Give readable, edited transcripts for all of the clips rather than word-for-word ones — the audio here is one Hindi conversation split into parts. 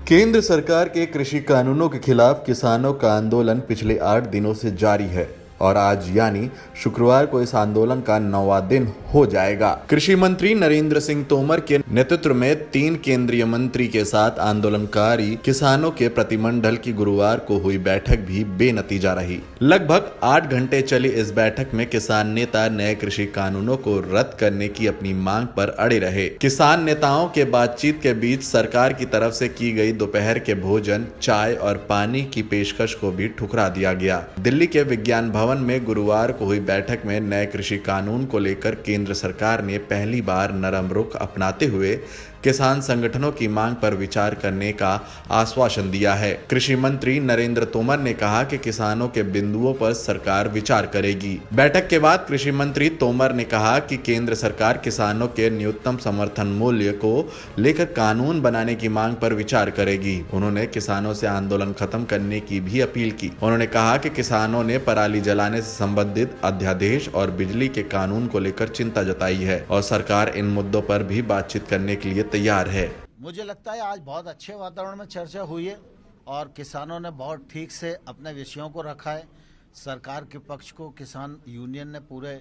केंद्र सरकार के कृषि कानूनों के खिलाफ किसानों का आंदोलन पिछले 8 दिनों से जारी है और आज यानी शुक्रवार को इस आंदोलन का 9वां दिन हो जाएगा। कृषि मंत्री नरेंद्र सिंह तोमर के नेतृत्व में 3 केंद्रीय मंत्री के साथ आंदोलनकारी किसानों के प्रतिमंडल की गुरुवार को हुई बैठक भी बेनतीजा रही। लगभग 8 घंटे चली इस बैठक में किसान नेता नए कृषि कानूनों को रद्द करने की अपनी मांग पर अड़े रहे। किसान नेताओं के बातचीत के बीच सरकार की तरफ से की गई दोपहर के भोजन, चाय और पानी की पेशकश को भी ठुकरा दिया गया। दिल्ली के विज्ञान भवन में गुरुवार को हुई बैठक में नए कृषि कानून को लेकर केंद्र सरकार ने पहली बार नरम रुख अपनाते हुए किसान संगठनों की मांग पर विचार करने का आश्वासन दिया है। कृषि मंत्री नरेंद्र तोमर ने कहा कि किसानों के बिंदुओं पर सरकार विचार करेगी। बैठक के बाद कृषि मंत्री तोमर ने कहा कि केंद्र सरकार किसानों के न्यूनतम समर्थन मूल्य को लेकर कानून बनाने की मांग पर विचार करेगी। उन्होंने किसानों से आंदोलन खत्म करने की भी अपील की। उन्होंने कहा कि किसानों ने पराली जलाने से संबंधित अध्यादेश और बिजली के कानून को लेकर चिंता जताई है और सरकार इन मुद्दों पर भी बातचीत करने के लिए तैयार है। मुझे लगता है आज बहुत अच्छे वातावरण में चर्चा हुई है और किसानों ने बहुत ठीक से अपने विषयों को रखा है। सरकार के पक्ष को किसान यूनियन ने पूरे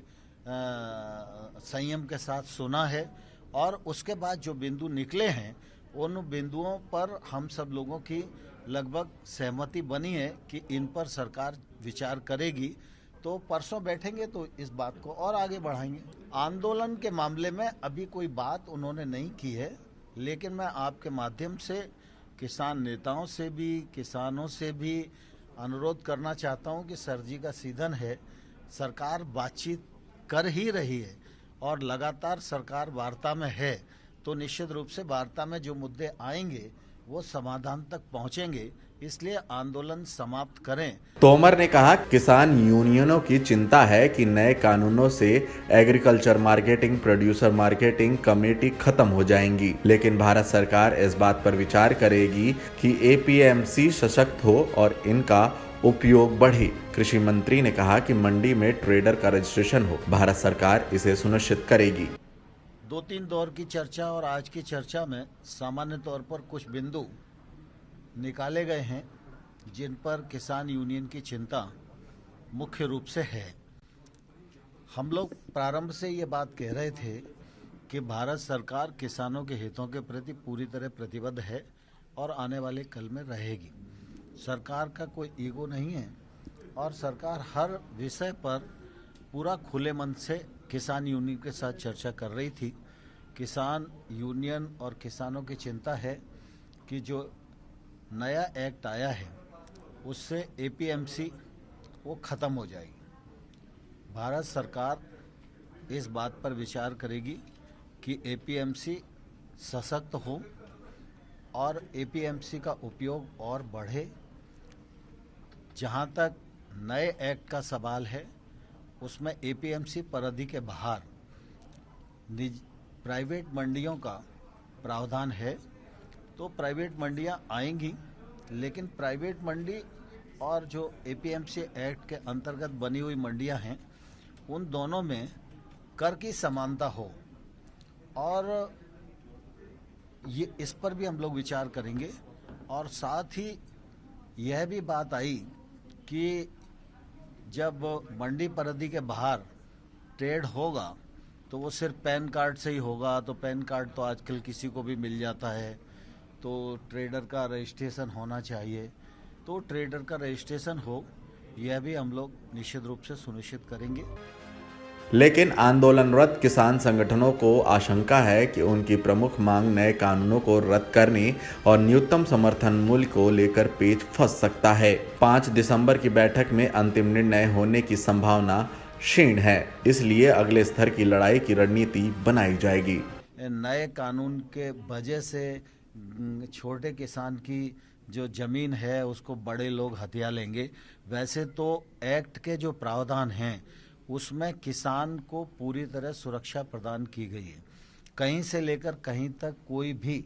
संयम के साथ सुना है और उसके बाद जो बिंदु निकले हैं उन बिंदुओं पर हम सब लोगों की लगभग सहमति बनी है कि इन पर सरकार विचार करेगी। तो परसों बैठेंगे तो इस बात को और आगे बढ़ाएंगे। आंदोलन के मामले में अभी कोई बात उन्होंने नहीं की है, लेकिन मैं आपके माध्यम से किसान नेताओं से भी किसानों से भी अनुरोध करना चाहता हूं कि सर्दी का सीजन है, सरकार बातचीत कर ही रही है और लगातार सरकार वार्ता में है, तो निश्चित रूप से वार्ता में जो मुद्दे आएंगे वो समाधान तक पहुंचेंगे, इसलिए आंदोलन समाप्त करें। तोमर ने कहा किसान यूनियनों की चिंता है कि नए कानूनों से agriculture marketing, producer marketing committee खत्म हो जाएंगी, लेकिन भारत सरकार इस बात पर विचार करेगी कि एपीएमसी सशक्त हो और इनका उपयोग बढ़े। कृषि मंत्री ने कहा कि मंडी में ट्रेडर का रजिस्ट्रेशन हो, भारत सरकार इसे सुनिश्चित करेगी। 2-3 दौर की चर्चा और आज की चर्चा में सामान्य तौर पर कुछ बिंदु निकाले गए हैं जिन पर किसान यूनियन की चिंता मुख्य रूप से है। हम लोग प्रारंभ से ये बात कह रहे थे कि भारत सरकार किसानों के हितों के प्रति पूरी तरह प्रतिबद्ध है और आने वाले कल में रहेगी। सरकार का कोई ईगो नहीं है और सरकार हर विषय पर पूरा खुले मन से किसान यूनियन के साथ चर्चा कर रही थी। किसान यूनियन और किसानों की चिंता है कि जो नया एक्ट आया है उससे एपीएमसी वो ख़त्म हो जाएगी। भारत सरकार इस बात पर विचार करेगी कि एपीएमसी सशक्त हो और एपीएमसी का उपयोग और बढ़े। जहां तक नए एक्ट का सवाल है उसमें एपीएमसी परिधि के बाहर प्राइवेट मंडियों का प्रावधान है, तो प्राइवेट मंडियां आएंगी, लेकिन प्राइवेट मंडी और जो एपीएमसी एक्ट के अंतर्गत बनी हुई मंडियां हैं उन दोनों में कर की समानता हो और ये इस पर भी हम लोग विचार करेंगे। और साथ ही यह भी बात आई कि जब मंडी परिधि के बाहर ट्रेड होगा तो वो सिर्फ पैन कार्ड से ही होगा, तो पैन कार्ड तो आजकल किसी को भी मिल जाता है, तो ट्रेडर का रजिस्ट्रेशन होना चाहिए। तो ट्रेडर का रजिस्ट्रेशन हो, यह भी हम लोग निश्चित रूप से सुनिश्चित करेंगे। लेकिन आंदोलनरत किसान संगठनों को आशंका है कि उनकी प्रमुख मांग नए कानूनों को रद्द करने और न्यूनतम समर्थन मूल्य को लेकर पेच फंस सकता है। 5 दिसंबर की बैठक में अंतिम निर्णय होने की संभावना क्षीण है, इसलिए अगले स्तर की लड़ाई की रणनीति बनाई जाएगी। नए कानून के वजह से छोटे किसान की जो जमीन है उसको बड़े लोग हथिया लेंगे। वैसे तो एक्ट के जो प्रावधान हैं उसमें किसान को पूरी तरह सुरक्षा प्रदान की गई है। कहीं से लेकर कहीं तक कोई भी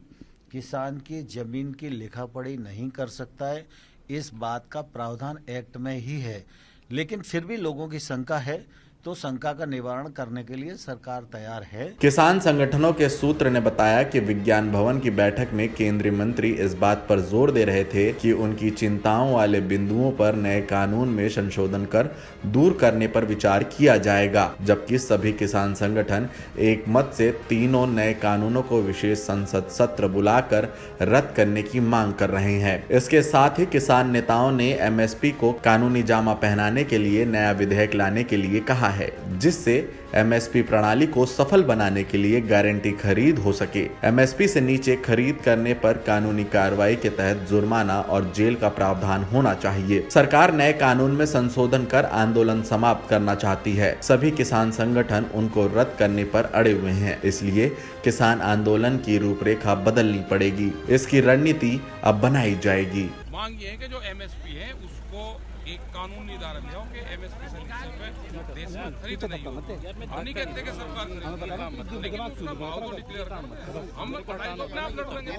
किसान की जमीन की लिखा पढ़ी नहीं कर सकता है, इस बात का प्रावधान एक्ट में ही है। लेकिन फिर भी लोगों की शंका है तो शंका का निवारण करने के लिए सरकार तैयार है। किसान संगठनों के सूत्र ने बताया कि विज्ञान भवन की बैठक में केंद्रीय मंत्री इस बात पर जोर दे रहे थे कि उनकी चिंताओं वाले बिंदुओं पर नए कानून में संशोधन कर दूर करने पर विचार किया जाएगा, जबकि सभी किसान संगठन एक मत से तीनों नए कानूनों को विशेष संसद सत्र बुलाकर रद्द करने की मांग कर रहे हैं। इसके साथ ही किसान नेताओं ने एमएसपी को कानूनी जामा पहनाने के लिए नया विधेयक लाने के लिए कहा है, जिससे एमएसपी प्रणाली को सफल बनाने के लिए गारंटी खरीद हो सके। एमएसपी से नीचे खरीद करने पर कानूनी कार्रवाई के तहत जुर्माना और जेल का प्रावधान होना चाहिए। सरकार नए कानून में संशोधन कर आंदोलन समाप्त करना चाहती है। सभी किसान संगठन उनको रद्द करने पर अड़े हुए हैं, इसलिए किसान आंदोलन की रूपरेखा बदलनी पड़ेगी। इसकी रणनीति अब बनाई जाएगी। मांग ये है कि जो एमएसपी है उसको एक कानून निर्धारण हो कि एमएसपी से नीचे पे देश में खरीद नहीं हो। हम नहीं कहते कि सरकार खरीद, लेकिन उसका भाव तो डिक्लेयर करो। हम पढ़ाई तो अपने आप लड़ लेंगे।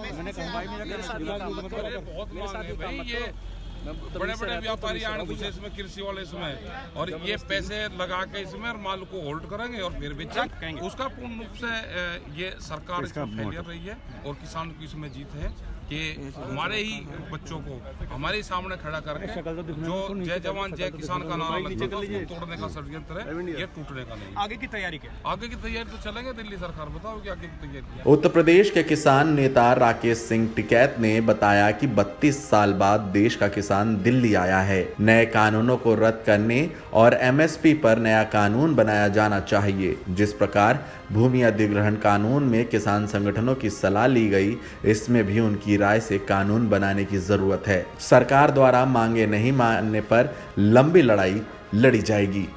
बहुत मांग है भाई, ये बड़े बड़े व्यापारी आने घुसे इसमें, कृषि वाले इसमें, और ये पैसे लगा के इसमें और माल को होल्ड करेंगे और फिर बेचेंगे। उसका पूर्ण रूप से ये सरकार इसमें फेलियर रही है और किसान की इसमें जीत है कि हमारे ही बच्चों को हमारे ही सामने खड़ा करके जो जय जवान जय किसान का नारा लगता था उसको तोड़ने का षड्यंत्र है, ये टूटने का नहीं। आगे की तैयारी क्या? आगे की तैयारी तो चलेंगे दिल्ली सरकार, बताओ कि आगे की तैयारी। उत्तर प्रदेश के किसान नेता राकेश सिंह टिकैत ने बताया कि 32 साल बाद देश का किसान दिल्ली आया है। नए कानूनों को रद्द करने और एमएसपी पर नया कानून बनाया जाना चाहिए। जिस प्रकार भूमि अधिग्रहण कानून में किसान संगठनों की सलाह ली गई, इसमें भी उनकी राय से कानून बनाने की जरूरत है। सरकार द्वारा मांगे नहीं मानने पर लंबी लड़ाई लड़ी जाएगी।